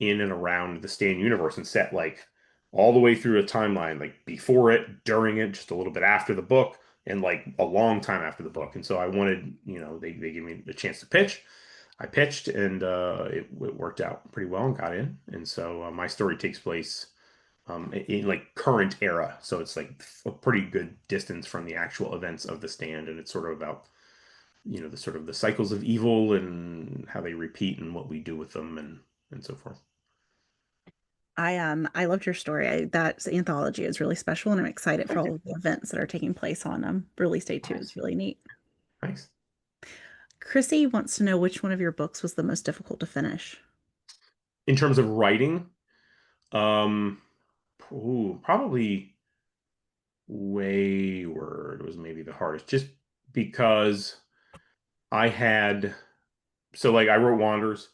S2: in and around the Stan universe, and set like all the way through a timeline, like before it, during it, just a little bit after the book, and like a long time after the book. And so I wanted, they gave me a chance to pitch. I pitched, and it worked out pretty well and got in. And so my story takes place in like current era, so it's like a pretty good distance from the actual events of the Stand, and it's sort of about the sort of the cycles of evil and how they repeat and what we do with them, and so forth.
S1: I loved your story. That anthology is really special, and I'm excited for
S2: Thank
S1: all
S2: you.
S1: of the events that are taking place on release day 2.
S2: Nice.
S1: It's really neat.
S2: Thanks.
S1: Chrissy wants to know which one of your books was the most difficult to finish.
S2: In terms of writing, um, probably Wayward was maybe the hardest, just because I had so like I wrote Wanders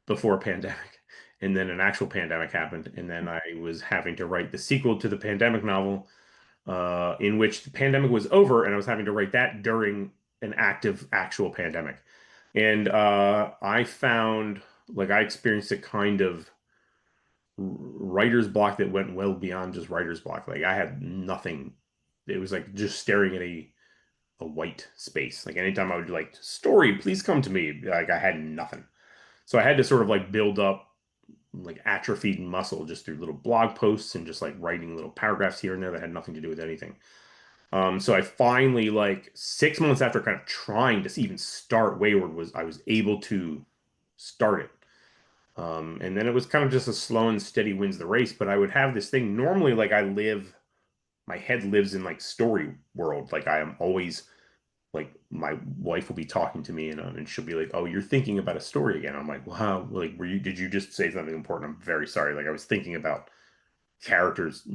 S2: before a pandemic, and then an actual pandemic happened, and then I was having to write the sequel to the pandemic novel, in which the pandemic was over, and I was having to write that during an active actual pandemic. And I found, like, I experienced a kind of writer's block that went well beyond just writer's block. Like, I had nothing. It was like just staring at a white space. Like, anytime I would be like, story, please come to me, like, I had nothing. So I had to sort of like build up like atrophied muscle just through little blog posts and just like writing little paragraphs here and there that had nothing to do with anything. So I finally, like 6 months after kind of trying to even start Wayward, I was able to start it. And then it was kind of just a slow and steady wins the race. But I would have this thing normally, like, my head lives in like story world. Like, I am always like, my wife will be talking to me, and she'll be like, "Oh, you're thinking about a story again." I'm like, "Wow, like, did you just say something important?" I'm very sorry. Like, I was thinking about characters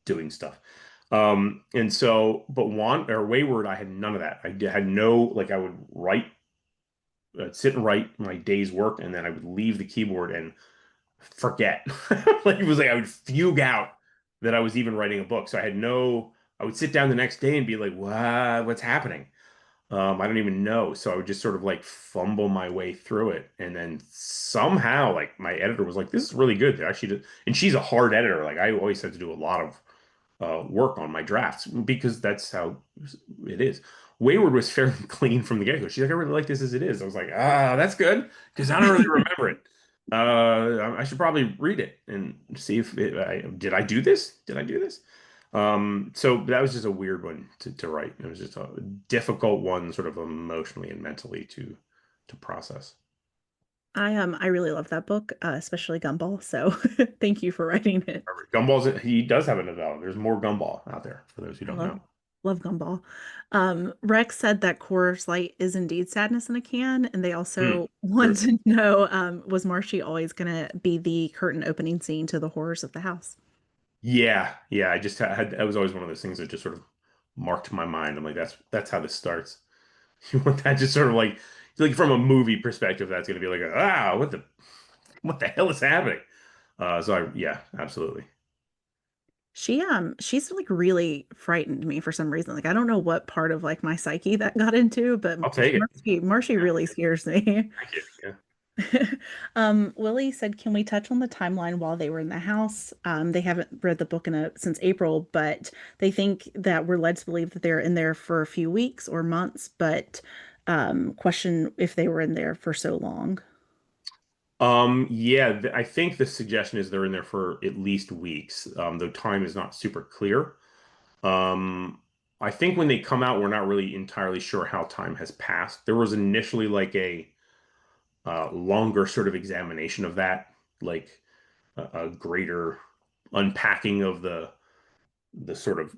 S2: doing stuff. And so, but Wayward, I had none of that. Had no, like, I would sit and write my day's work, and then I would leave the keyboard and forget. Like, it was like I would fugue out that I was even writing a book. So I would sit down the next day and be like, what's happening? I don't even know. So I would just sort of like fumble my way through it. And then somehow, like, my editor was like, "This is really good." They actually did. And she's a hard editor. Like, I always had to do a lot of work on my drafts because that's how it is. Wayward was fairly clean from the get-go. She's like, "I really like this as it is." I was like, that's good, because I don't really remember it. I should probably read it and see if did I do this? Did I do this? So that was just a weird one to write. It was just a difficult one, sort of emotionally and mentally to process.
S1: I really love that book, especially Gumball. So thank you for writing it.
S2: Gumball's he does have a novella. There's more Gumball out there for those who
S1: I
S2: don't know.
S1: love Gumball. Rex said that Coors Light is indeed sadness in a can, and they
S2: Hmm.
S1: also
S2: Sure.
S1: want to know, was Marshy always going to be the curtain opening scene to the horrors of the house?
S2: Yeah, yeah. I just had that was always one of those things that just sort of marked my mind. I'm like, that's how this starts. You want that just sort of like from a movie perspective, that's gonna be like, what the hell is happening? So yeah, absolutely.
S1: She's like really frightened me for some reason. Like I don't know what part of like my psyche that got into, but
S2: I'll take it.
S1: Marshy
S2: Yeah,
S1: really scares me.
S2: thank you. Yeah.
S1: Willie said, "Can we touch on the timeline while they were in the house? They haven't read the book since April, but they think that we're led to believe that they're in there for a few weeks or months, but question if they were in there for so long."
S2: Yeah, I think the suggestion is they're in there for at least weeks. Though time is not super clear. Um, I think when they come out, we're not really entirely sure how time has passed. There was initially like a longer sort of examination of that, like a greater unpacking of the sort of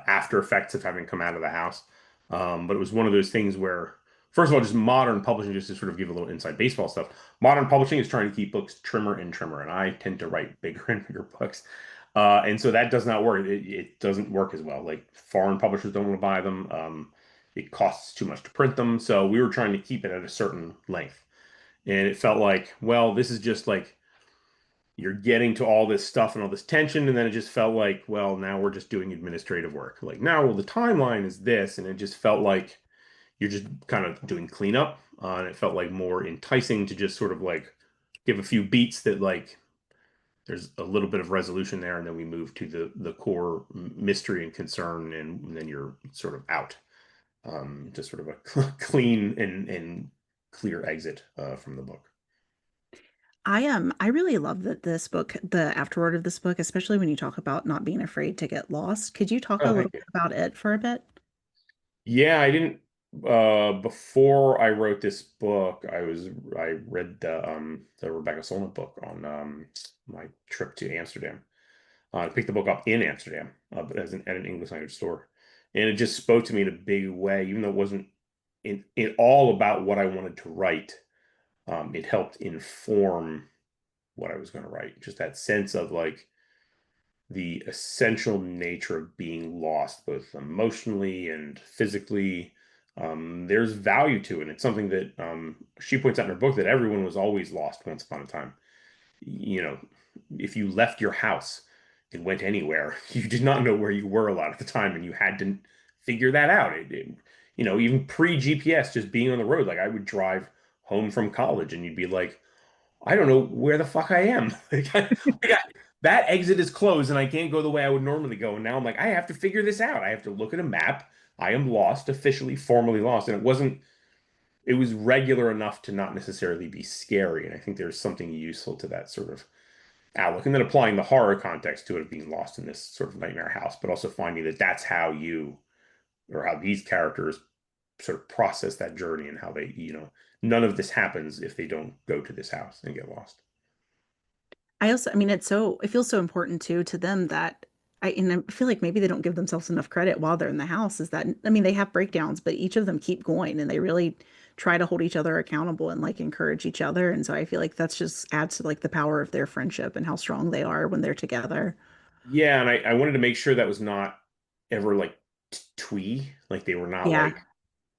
S2: after effects of having come out of the house. But it was one of those things where, first of all, just modern publishing, just to sort of give a little inside baseball stuff, modern publishing is trying to keep books trimmer and trimmer, and I tend to write bigger and bigger books. And so that does not work. It doesn't work as well. Like, foreign publishers don't want to buy them. It costs too much to print them. So we were trying to keep it at a certain length. And it felt like, well, this is just like you're getting to all this stuff and all this tension, and then it just felt like, well, now we're just doing administrative work. Like now, well, the timeline is this, and it just felt like you're just kind of doing cleanup, and it felt like more enticing to just sort of like give a few beats that like there's a little bit of resolution there, and then we move to the core mystery and concern, and then you're sort of out. Just sort of a clean and clear exit from the book.
S1: I really love that this book, the afterword of this book, especially when you talk about not being afraid to get lost. Could you talk a
S2: Oh,
S1: little
S2: thank you.
S1: bit about it for a bit?
S2: Yeah, I didn't before I wrote this book, I read the Rebecca Solnit book on my trip to Amsterdam. I picked the book up in Amsterdam, but at an English language store. And it just spoke to me in a big way, even though it wasn't in all about what I wanted to write. It helped inform what I was going to write. Just that sense of like the essential nature of being lost, both emotionally and physically. There's value to it. And it's something that she points out in her book that everyone was always lost once upon a time. You know, if you left your house and went anywhere, you did not know where you were a lot of the time, and you had to figure that out. Even pre GPS, just being on the road, like I would drive home from college, and you'd be like, I don't know where the fuck I am. Like, that exit is closed and I can't go the way I would normally go. And now I'm like, I have to figure this out. I have to look at a map. I am lost, officially, formally lost. And it was regular enough to not necessarily be scary. And I think there's something useful to that sort of outlook. And then applying the horror context to it of being lost in this sort of nightmare house, but also finding that that's how you or how these characters sort of process that journey and how they, none of this happens if they don't go to this house and get lost.
S1: I mean, it feels so important too to them that and I feel like maybe they don't give themselves enough credit while they're in the house is that, I mean, they have breakdowns, but each of them keep going and they really try to hold each other accountable and like encourage each other. And so I feel like that's just adds to like the power of their friendship and how strong they are when they're together.
S2: Yeah, and I wanted to make sure that was not ever like twee. Like they were not
S1: Yeah.
S2: like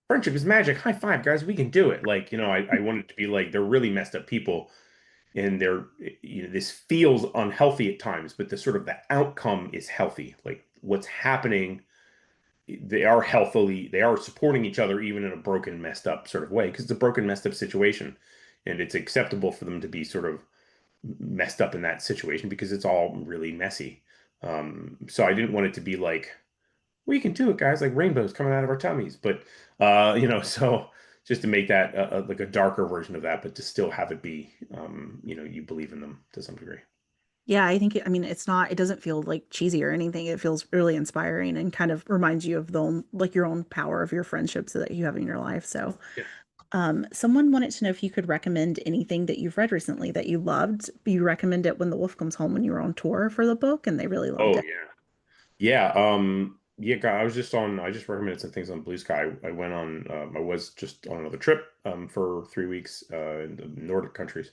S2: friendship is magic. High five, guys, we can do it. Like, I wanted to be like they're really messed up people and this feels unhealthy at times, but the sort of the outcome is healthy. Like what's happening, they are supporting each other even in a broken, messed up sort of way, because it's a broken, messed up situation. And it's acceptable for them to be sort of messed up in that situation because it's all really messy. So I didn't want it to be like, we can do it, guys, like rainbows coming out of our tummies. But so just to make that like a darker version of that, but to still have it be, you believe in them to some degree.
S1: Yeah, I think I mean it doesn't feel like cheesy or anything. It feels really inspiring and kind of reminds you of like your own power of your friendships that you have in your life. So
S2: Yeah.
S1: someone wanted to know if you could recommend anything that you've read recently that you loved. You recommend it when the wolf comes home when you were on tour for the book, and they really loved
S2: Oh
S1: it.
S2: yeah. Yeah. Yeah. God, I just recommended some things on Blue Sky. I was just on another trip for 3 weeks in the Nordic countries.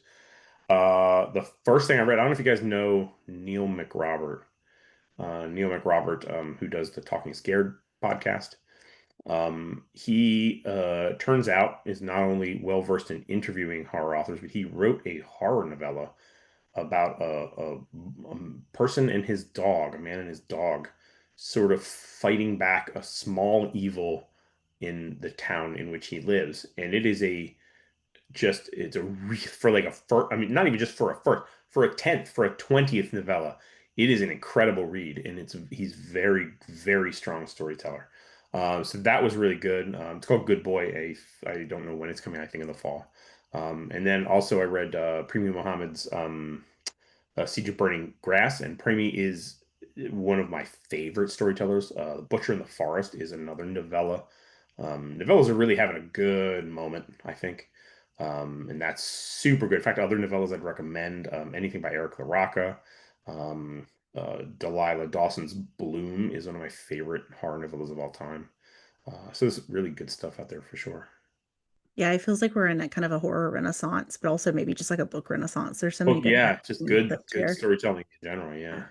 S2: The first thing I read, I don't know if you guys know Neil McRobert. Neil McRobert, who does the Talking Scared podcast. He turns out is not only well versed in interviewing horror authors, but he wrote a horror novella about a person and his dog, a man and his dog, sort of fighting back a small evil in the town in which he lives. And it is it's a for like a first, I mean, not even just for a first, for a 10th, for a 20th novella. It is an incredible read, and he's very, very strong storyteller. So that was really good. It's called Good Boy. I don't know when it's coming. I think in the fall. And then also I read Premi Mohammed's Siege of Burning Grass, and Premi is one of my favorite storytellers. Butcher in the Forest is another novella. Novellas are really having a good moment, I think. And that's super good. In fact, other novellas I'd recommend, anything by Eric LaRocca. Delilah Dawson's Bloom is one of my favorite horror novellas of all time. So there's really good stuff out there for sure.
S1: Yeah, it feels like we're in a kind of a horror renaissance, but also maybe just like a book renaissance. There's so
S2: Oh
S1: many things
S2: yeah, just
S1: happening
S2: good
S1: this year.
S2: storytelling in general. Yeah.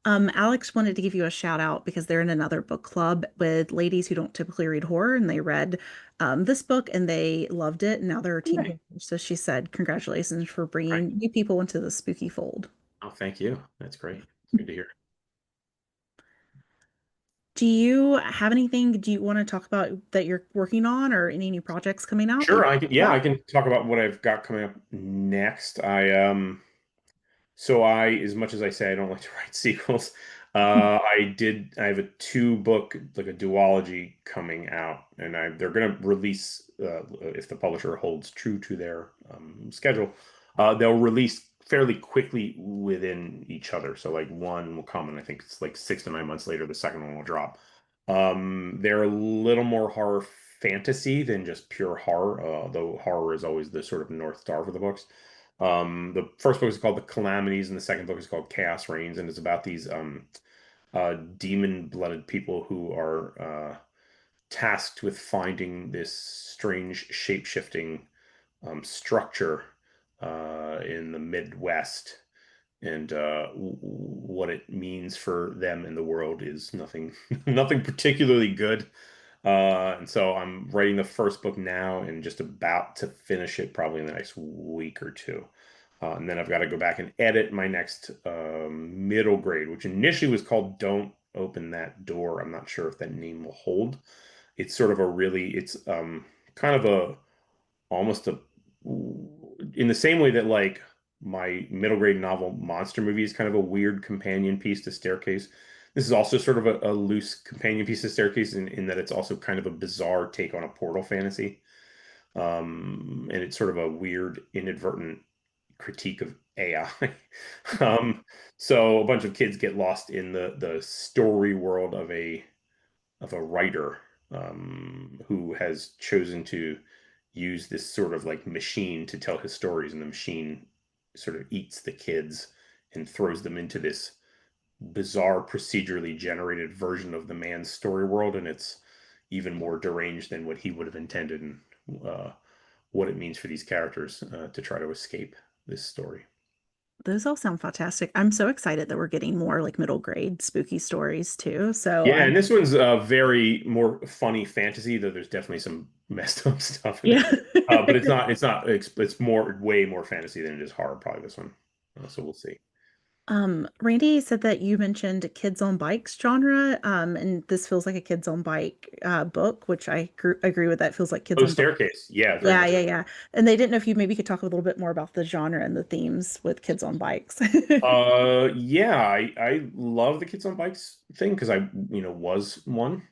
S1: Alex wanted to give you a shout out because they're in another book club with ladies who don't typically read horror, and they read this book and they loved it, and now they're a team.
S2: Right.
S1: So she said, "Congratulations for
S2: Right.
S1: bringing new people into the spooky fold."
S2: Oh, thank you. That's great. It's good to hear.
S1: Do you have anything do you want to talk about that you're working on or any new projects coming out that you
S2: Sure,
S1: want
S2: I
S1: to
S2: can.
S1: talk
S2: Yeah, I
S1: about?
S2: can talk about what I've got coming up next. So as much as I say I don't like to write sequels, I have a two book, like a duology coming out, and they're going to release, if the publisher holds true to their schedule, they'll release fairly quickly within each other. So like one will come, and I think it's like 6 to 9 months later, the second one will drop. They're a little more horror fantasy than just pure horror, though horror is always the sort of North Star for the books. The first book is called The Calamities, and the second book is called Chaos Reigns, and it's about these demon-blooded people who are tasked with finding this strange shape-shifting structure in the Midwest. And what it means for them in the world is nothing, nothing particularly good. And so I'm writing the first book now and just about to finish it probably in the next week or two. And then I've got to go back and edit my next middle grade, which initially was called Don't Open That Door. I'm not sure if that name will hold. It's sort of a really, it's kind of a, almost a, in the same way that like my middle grade novel Monster Movie is kind of a weird companion piece to Staircase. This is also sort of a loose companion piece to Staircase in that it's also kind of a bizarre take on a portal fantasy. And it's sort of a weird, inadvertent critique of AI. um, so a bunch of kids get lost in the story world of a writer who has chosen to use this sort of like machine to tell his stories, and the machine sort of eats the kids and throws them into this bizarre procedurally generated version of the man's story world, and it's even more deranged than what he would have intended, and what it means for these characters to try to escape this story.
S1: Those all sound fantastic. I'm so excited that we're getting more like middle grade spooky stories too. So
S2: Yeah, and
S1: I'm
S2: this one's very more funny fantasy, though there's definitely some messed up stuff in it.
S1: yeah.
S2: But it's more, way more fantasy than it is horror, probably this one. So we'll see.
S1: Randy said that you mentioned kids on bikes genre, and this feels like a kids on bike book, which agree with that. Feels like kids
S2: Oh,
S1: on bike.
S2: Staircase. Yeah, very
S1: Yeah,
S2: much.
S1: yeah, yeah. And they didn't know if you maybe could talk a little bit more about the genre and the themes with kids on bikes.
S2: Yeah, I love the Kids on Bikes thing because I, was one.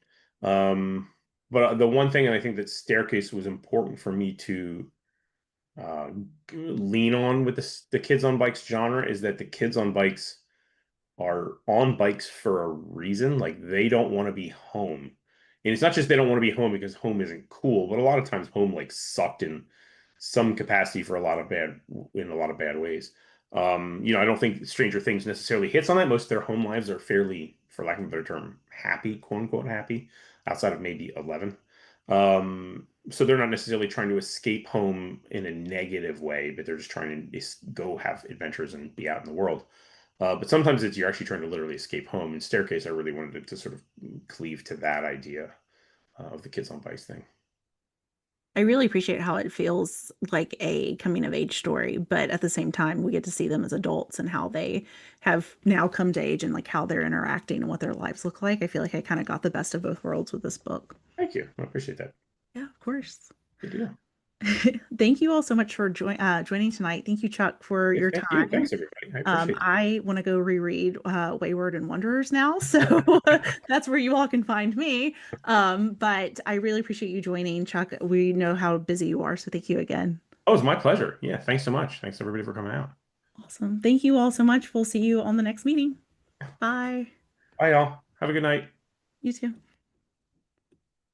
S2: Um, but the one thing, and I think that Staircase was important for me to uh, lean on with the Kids on Bikes genre is that the Kids on Bikes are on bikes for a reason. Like they don't want to be home. And it's not just they don't want to be home because home isn't cool, but a lot of times home like sucked in some capacity for in a lot of bad ways. I don't think Stranger Things necessarily hits on that. Most of their home lives are fairly, for lack of a better term, happy, quote unquote happy, outside of maybe 11. So they're not necessarily trying to escape home in a negative way, but they're just trying to go have adventures and be out in the world. But sometimes you're actually trying to literally escape home. In Staircase, I really wanted to sort of cleave to that idea of the kids on bikes thing.
S1: I really appreciate how it feels like a coming of age story, but at the same time, we get to see them as adults and how they have now come to age and like how they're interacting and what their lives look like. I feel like I kind of got the best of both worlds with this book.
S2: Thank you. I appreciate that.
S1: Yeah, of course.
S2: Good deal.
S1: Thank you all so much for joining tonight. Thank you, Chuck, for
S2: Yeah,
S1: your
S2: thank you.
S1: time.
S2: Thanks, everybody. I appreciate it.
S1: I want to go reread Wayward and Wanderers now, so that's where you all can find me. But I really appreciate you joining, Chuck. We know how busy you are, so thank you again.
S2: Oh, it's my pleasure. Yeah, thanks so much. Thanks everybody for coming out.
S1: Awesome. Thank you all so much. We'll see you on the next meeting. Bye.
S2: Bye, y'all. Have a good night.
S1: You too.